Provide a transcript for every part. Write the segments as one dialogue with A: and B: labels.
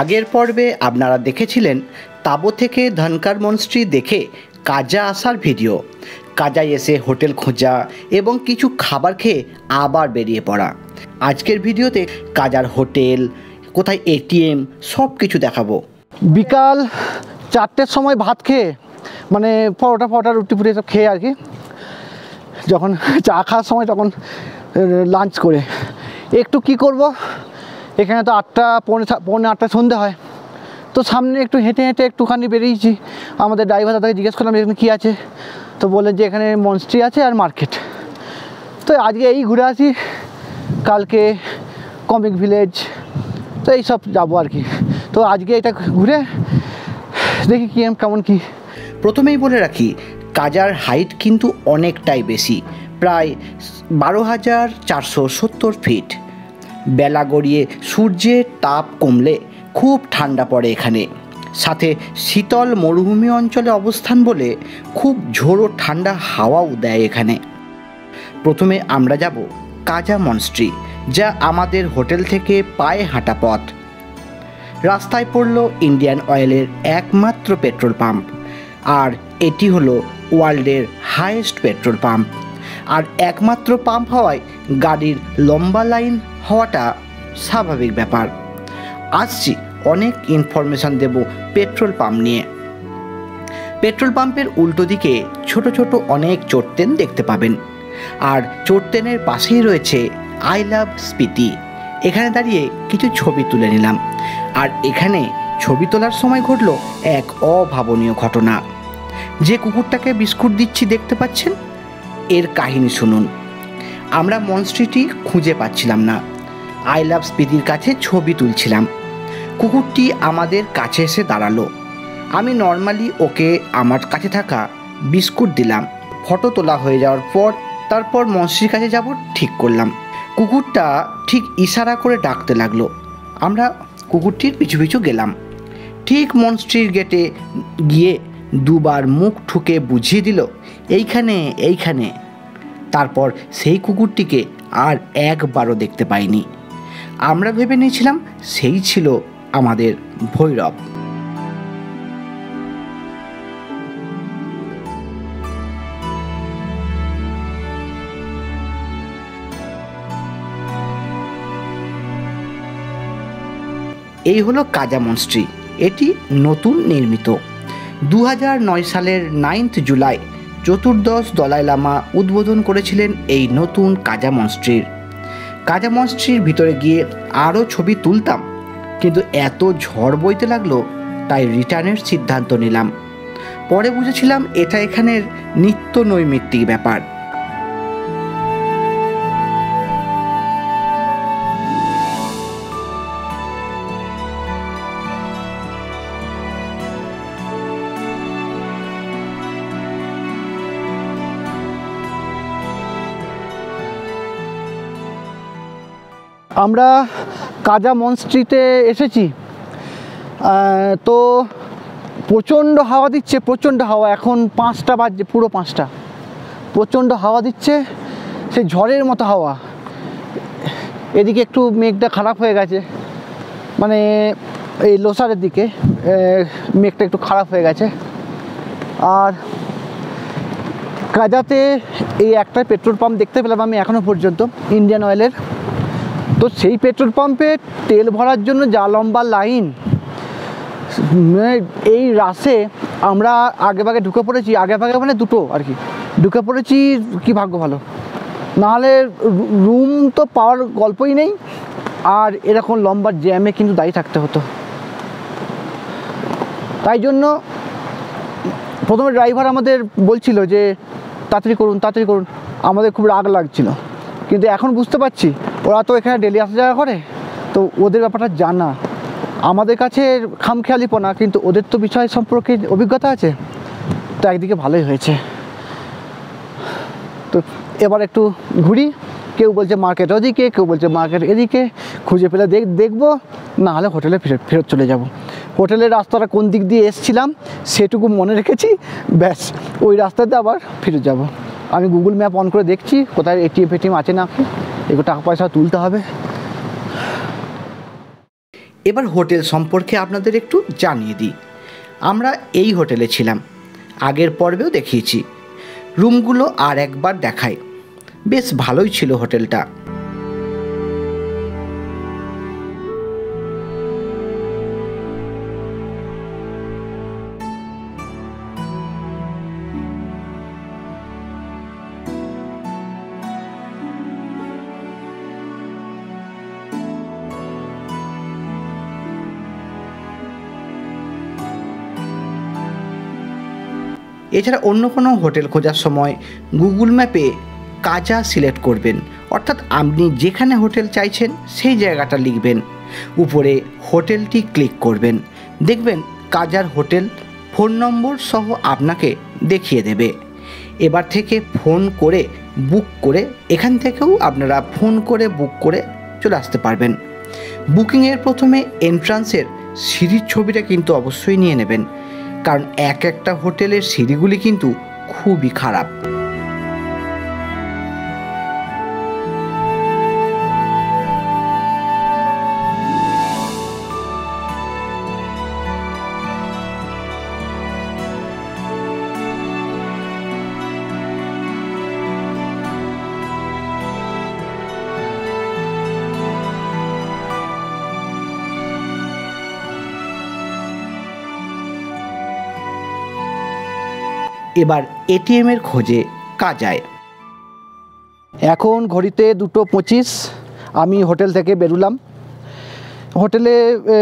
A: আগের পর্বে আপনারা দেখেছিলেন তাবো থেকে ধনকার মনস্ট্রি দেখে কাজা আসার ভিডিও। কাজায় এসে হোটেল খোঁজা এবং কিছু খাবার খেয়ে আবার বেরিয়ে পড়া। আজকের ভিডিওতে কাজার হোটেল, কোথায় এটিএম, সব কিছু দেখাবো।
B: বিকাল 4টের সময় ভাত খেয়ে, মানে পরোটা রুটি ফুটি সব খেয়ে আর কি, যখন চা খাওয়ার সময় তখন লাঞ্চ করে একটু কি করব, এখানে তো 8টা পৌনে 8টা সন্ধে হয়, তো সামনে একটু হেঁটে একটুখানি বেরিয়েছি। আমাদের ড্রাইভার দাদাকে জিজ্ঞেস করলাম এখানে কী আছে, তো বললেন যে এখানে মনস্ট্রি আছে আর মার্কেট। তো আজকে এই ঘুরে আসি, কালকে কমিক ভিলেজ, তো এই সব যাবো আর কি। তো আজকে এটা ঘুরে দেখি কেমন কি।
A: প্রথমেই বলে রাখি, কাজার হাইট কিন্তু অনেকটাই বেশি, প্রায় 12,470 ফিট। বেলা গড়িয়ে সূর্যের তাপ কমলে খুব ঠান্ডা পড়ে এখানে, সাথে শীতল মরুভূমি অঞ্চলে অবস্থান বলে খুব ঝোড়ো ঠান্ডা হাওয়াও দেয় এখানে। প্রথমে আমরা যাব কাজা মনস্ট্রি, যা আমাদের হোটেল থেকে পায়ে হাঁটা পথ। রাস্তায় পড়ল ইন্ডিয়ান অয়েলের একমাত্র পেট্রোল পাম্প, আর এটি হলো ওয়ার্ল্ডের হাইয়েস্ট পেট্রোল পাম্প। আর একমাত্র পাম্প হওয়ায় গাড়ির লম্বা লাইন হওয়াটা স্বাভাবিক ব্যাপার। আসছি অনেক ইনফরমেশান দেব পেট্রোল পাম্প নিয়ে। পেট্রোল পাম্পের উল্টো দিকে ছোট ছোট অনেক চোরটেন দেখতে পাবেন, আর চোরটেনের পাশেই রয়েছে আই লাভ স্পিতি। এখানে দাঁড়িয়ে কিছু ছবি তুলে নিলাম, আর এখানে ছবি তোলার সময় ঘটল এক অভাবনীয় ঘটনা। যে কুকুরটাকে বিস্কুট দিচ্ছি দেখতে পাচ্ছেন, এর কাহিনী শুনুন। আমরা মনস্ট্রিটি খুঁজে পাচ্ছিলাম না, আই লাভ স্পিতির কাছে ছবি তুলছিলাম। কুকুরটি আমাদের কাছে এসে দাঁড়ালো। আমি নর্মালি ওকে আমার কাছে থাকা বিস্কুট দিলাম। ফটো তোলা হয়ে যাওয়ার পর তারপর মনস্ট্রির কাছে যাব ঠিক করলাম। কুকুরটা ঠিক ইশারা করে ডাকতে লাগলো। আমরা কুকুরটির পিছু পিছু গেলাম। ঠিক মনস্ট্রির গেটে গিয়ে দুবার মুখ ঠুকে বুঝিয়ে দিল এইখানে। তারপর সেই কুকুরটিকে আর একবারও দেখতে পাইনি। আমরা ভেবে নিয়েছিলাম সেই ছিল আমাদের ভৈরব। এই হলো কাজা মনস্ট্রি। এটি নতুন নির্মিত। 2009 সালের 9 জুলাই চতুর্দশ দলাই লামা উদ্বোধন করেছিলেন এই নতুন কাজা মনস্ট্রির। কাজা মনস্ট্রির ভিতরে গিয়ে আরও ছবি তুলতাম, কিন্তু এত ঝড় বইতে লাগলো তাই রিটার্নের সিদ্ধান্ত নিলাম। পরে বুঝেছিলাম এটা এখানের নিত্য নৈমিত্তিক ব্যাপার।
B: আমরা কাজা মনস্ট্রিতে এসেছি, তো প্রচণ্ড হাওয়া দিচ্ছে, প্রচণ্ড হাওয়া। এখন 5টা বাজছে, পুরো 5টা। প্রচণ্ড হাওয়া দিচ্ছে, সেই ঝড়ের মতো হাওয়া। এদিকে একটু মেঘটা খারাপ হয়ে গেছে, মানে এই লোসারের দিকে মেঘটা একটু খারাপ হয়ে গেছে। আর কাজাতে এই একটা পেট্রোল পাম্প দেখতে পেলাম আমি এখনও পর্যন্ত, ইন্ডিয়ান অয়েলের। তো সেই পেট্রোল পাম্পে তেল ভরার জন্য যা লম্বা লাইন, এই রাশে আমরা আগে ঢুকে পড়েছি, আগে মানে দুটো আর কি ঢুকে পড়েছি। কি ভাগ্য ভালো, নাহলে রুম তো পাওয়ার গল্পই নেই। আর এরকম লম্বা জ্যামে কিন্তু দাঁড়িয়ে থাকতে হতো। তাই জন্য প্রথমে ড্রাইভার আমাদের বলছিল যে তাড়াতাড়ি করুন। আমাদের খুব রাগ লাগছিল, কিন্তু এখন বুঝতে পারছি ওরা তো এখানে ডেলি আসা যাওয়া করে, তো ওদের ব্যাপারটা জানা। আমাদের কাছে খামখেয়ালিপনা, কিন্তু ওদের তো বিষয় সম্পর্কে অভিজ্ঞতা আছে। তো একদিকে ভালোই হয়েছে। তো এবার একটু ঘুরি। কেউ বলছে মার্কেট ওদিকে, কেউ বলছে মার্কেট এদিকে। খুঁজে পেলে দেখবো, না হলে হোটেলে ফেরত চলে যাব। হোটেলের রাস্তাটা কোন দিক দিয়ে এসছিলাম সেটুকু মনে রেখেছি, ব্যাস ওই রাস্তাতে আবার ফিরে যাব। আমি গুগল ম্যাপ অন করে দেখছি কোথায় এটিএম আছে না, এগুলো টাকা পয়সা তুলতে হবে।
A: এবার হোটেল সম্পর্কে আপনাদের একটু জানিয়ে দিই। আমরা এই হোটেলে ছিলাম, আগের পর্বেও দেখিয়েছি। রুমগুলো আর একবার দেখাই। বেশ ভালোই ছিল হোটেলটা। এছাড়া অন্য কোনো হোটেল খোঁজার সময় গুগল ম্যাপে কাজা সিলেক্ট করবেন, অর্থাৎ আপনি যেখানে হোটেল চাইছেন সেই জায়গাটা লিখবেন, উপরে হোটেলটি ক্লিক করবেন, দেখবেন কাজার হোটেল ফোন নম্বর সহ আপনাকে দেখিয়ে দেবে। এবার থেকে ফোন করে বুক করে, এখান থেকেও আপনারা ফোন করে বুক করে চলে আসতে পারবেন। বুকিংয়ের প্রথমে এন্ট্রান্সের সিঁড়ির ছবিটা কিন্তু অবশ্যই নিয়ে নেবেন, কারণ এক একটা হোটেলের সিঁড়িগুলি কিন্তু খুবই খারাপ। এবার এটিএমের খোঁজে কাজায়।
B: এখন ঘড়িতে 2:25, আমি হোটেল থেকে বেরোলাম। হোটেলে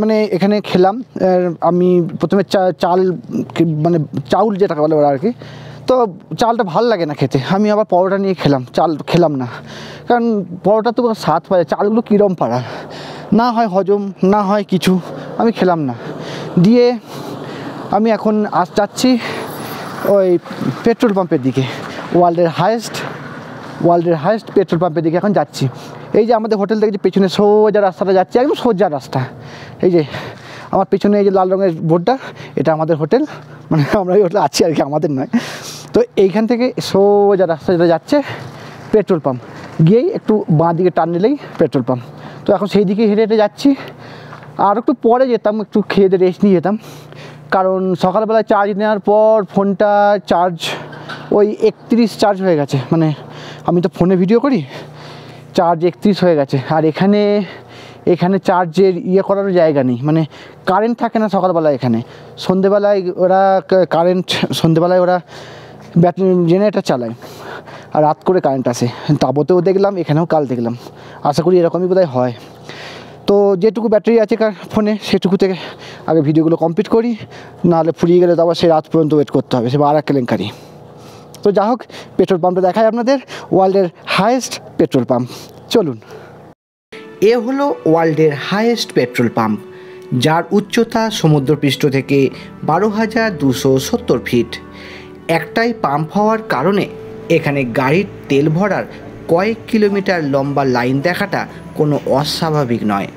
B: মানে এখানে খেলাম। আমি প্রথমে চাল মানে চাউল যেটাকে বলে ওরা আর কি, তো চালটা ভালো লাগে না খেতে। আমি আবার পরোটা নিয়ে খেলাম, চাল খেলাম না, কারণ পরোটা তো স্বাদ পায়, চালগুলো কীরম পাড়া, না হয় হজম না হয় কিছু, আমি খেলাম না। দিয়ে আমি এখন যাচ্ছি ওই পেট্রোল পাম্পের দিকে, ওয়ার্ল্ডের হায়েস্ট পেট্রোল পাম্পের দিকে এখন যাচ্ছি। এই যে আমাদের হোটেল থেকে যে পেছনে সোজা রাস্তাটা যাচ্ছে, একদম সোজা রাস্তা, এই যে আমার পেছনে এই যে লাল রঙের বোর্ডটা, এটা আমাদের হোটেল, মানে আমরা এই হোটেলে আছি আর কি, আমাদের নয়। তো এইখান থেকে সোজা রাস্তা যেটা যাচ্ছে পেট্রোল পাম্প, গিয়েই একটু বাঁ দিকে টার্ন নিলেই পেট্রোল পাম্প। তো এখন সেই দিকে হেঁটে হেঁটে যাচ্ছি। আর একটু পরে যেতাম, একটু খেয়ে দিয়ে রেস্ট নিয়ে যেতাম, কারণ সকালবেলায় চার্জ নেওয়ার পর ফোনটা চার্জ ওই 31 চার্জ হয়ে গেছে। মানে আমি তো ফোনে ভিডিও করি, চার্জ 31 হয়ে গেছে। আর এখানে চার্জের করারও জায়গা নেই, মানে কারেন্ট থাকে না সকালবেলায় এখানে। সন্ধেবেলায় ওরা ব্যাটারি জেনারেটার চালায়, আর রাত করে কারেন্ট আসে। তাবতেও দেখলাম, এখানেও কাল দেখলাম, আশা করি এরকমই বোধহয় হয়। তো যেটুকু ব্যাটারি আছে ফোনে সেটুকু থেকে আগে ভিডিওগুলো কমপ্লিট করি, নাহলে ফুরিয়ে গেলে তো আবার সেই রাত পর্যন্ত ওয়েট করতে হবে, সে আর এক কেলেঙ্কারি। তো যা হোক, পেট্রোল পাম্পটা দেখায় আপনাদের, ওয়ার্ল্ডের হায়েস্ট পেট্রোল পাম্প, চলুন।
A: এ হলো ওয়ার্ল্ডের হায়েস্ট পেট্রোল পাম্প, যার উচ্চতা সমুদ্রপৃষ্ঠ থেকে 12,270 ফিট। একটাই পাম্প হওয়ার কারণে এখানে গাড়ির তেল ভরার কয়েক কিলোমিটার লম্বা লাইন দেখাটা কোনো অস্বাভাবিক নয়।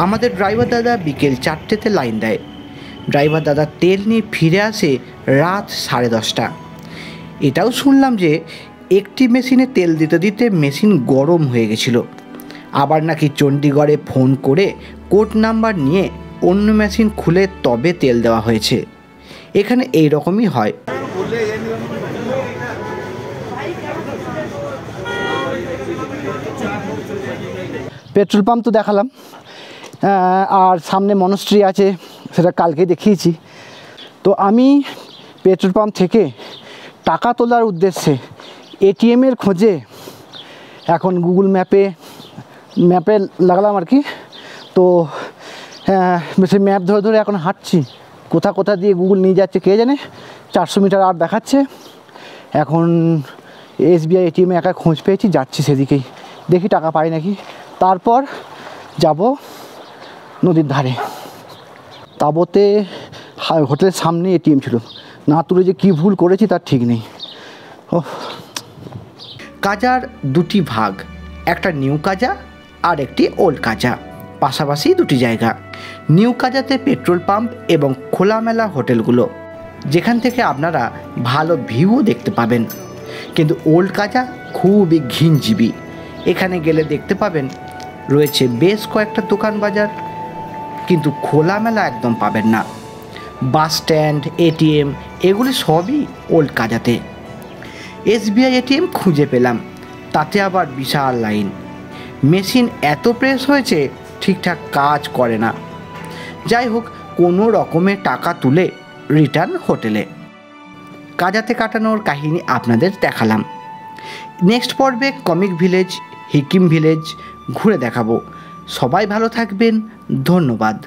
A: আমাদের ড্রাইভার দাদা বিকেল 4টেতে লাইন দেয়। ড্রাইভার দাদা তেল নিয়ে ফিরে আসে রাত 10:30। এটাও শুনলাম যে একটি মেশিনে তেল দিতে দিতে মেশিন গরম হয়ে গেছিল। আবার নাকি চণ্ডীগড়ে ফোন করে কোড নাম্বার নিয়ে অন্য মেশিন খুলে তবে তেল দেওয়া হয়েছে। এখানে এই রকমই হয়।
B: পেট্রোল পাম্প তো দেখালাম, আর সামনে মনস্ট্রি আছে, সেটা কালকে দেখিয়েছি। তো আমি পেট্রোল পাম্প থেকে টাকা তোলার উদ্দেশ্যে এটিএমের খোঁজে এখন গুগল ম্যাপে লাগলাম আর কি। তো সেই ম্যাপ ধরে ধরে এখন হাঁটছি, কোথা দিয়ে গুগল নিয়ে যাচ্ছে কে জানে। 400 মিটার আর দেখাচ্ছে। এখন SBI এটিএমে একা খোঁজ পেয়েছি, যাচ্ছি সেদিকেই, দেখি টাকা পাই নাকি। তারপর যাব নদীর ধারে। তাবতে হোটেলের সামনে এটিএম ছিল, না তুলে যে কী ভুল করেছি তার ঠিক নেই।
A: কাজার দুটি ভাগ, একটা নিউ কাজা আর একটি ওল্ড কাজা, পাশাপাশি দুটি জায়গা। নিউ কাজাতে পেট্রোল পাম্প এবং খোলামেলা হোটেলগুলো, যেখান থেকে আপনারা ভালো ভিউও দেখতে পাবেন। কিন্তু ওল্ড কাজা খুবই ঘিঞ্জিবি। এখানে গেলে দেখতে পাবেন রয়েছে বেশ কয়েকটা দোকান বাজার, কিন্তু খোলামেলা একদম পাবেন না। বাস স্ট্যান্ড, এটিএম এগুলি সবই ওল্ড কাজাতে। এসবিআই এটিএম খুঁজে পেলাম, তাতে আবার বিশাল লাইন। মেশিন এত প্রেস হয়েছে ঠিকঠাক কাজ করে না। যাই হোক, কোনো রকমের টাকা তুলে রিটার্ন হোটেলে। কাজাতে কাটানোর কাহিনী আপনাদের দেখালাম। নেক্সট পর্বে কমিক ভিলেজ, হিকিম ভিলেজ ঘুরে দেখাবো। সবাই ভালো থাকবেন, ধন্যবাদ।